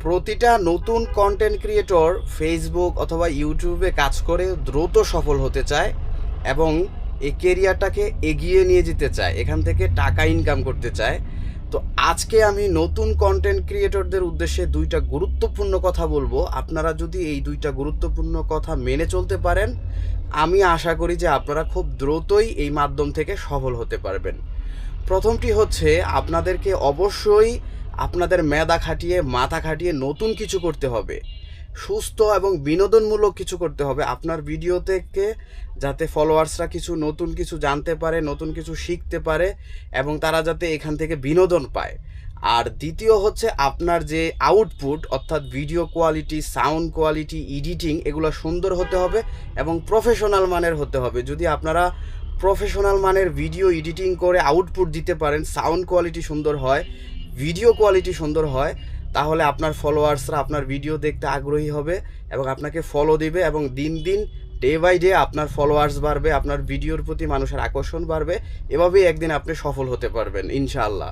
প্রতিটা নতুন content creator Facebook অথবা ইউটিউবে কাজ করে দ্রুত সফল হতে চায় এবং এই কেরিয়ারটাকে এগিয়ে নিয়ে যেতে চায়, এখান থেকে টাকা ইনকাম করতে চায়। তো আজকে আমি নতুন কন্টেন্ট ক্রিয়েটরদের উদ্দেশ্যে দুইটা গুরুত্বপূর্ণ কথা বলবো। আপনারা যদি এই দুইটা গুরুত্বপূর্ণ কথা মেনে চলতে পারেন, আমি আশা করি যে আপনারা খুব দ্রুতই এই মাধ্যম থেকে সফল হতে পারবেন। প্রথমটি হচ্ছে, আপনাদেরকে অবশ্যই আপনাদের মেধা খাটিয়ে মাথা খাটিয়ে নতুন কিছু করতে হবে, সুস্থ এবং বিনোদনমূলক কিছু করতে হবে আপনার ভিডিও থেকে, যাতে ফলোয়ার্সরা কিছু নতুন কিছু জানতে পারে, নতুন কিছু শিখতে পারে এবং তারা যাতে এখান থেকে বিনোদন পায়। আর দ্বিতীয় হচ্ছে, আপনার যে আউটপুট অর্থাৎ video quality, sound quality, editing এগুলো সুন্দর হতে হবে এবং প্রফেশনাল মানের হতে হবে। যদি আপনারা প্রফেশনাল মানের ভিডিও এডিটিং করে আউটপুট দিতে পারেন, সাউন্ড কোয়ালিটি সুন্দর হয়, ভিডিও কোয়ালিটি সুন্দর হয়, তাহলে আপনার ফলোয়ার্সরা আপনার ভিডিও দেখতে আগ্রহী হবে এবং আপনাকে ফলো দিবে এবং দিন দিন ডে বাই ডে আপনার ফলোয়ার্স বাড়বে, আপনার ভিডিওর প্রতি মানুষের আকর্ষণ বাড়বে। এভাবেই একদিন আপনি সফল হতে পারবেন ইনশাআল্লাহ।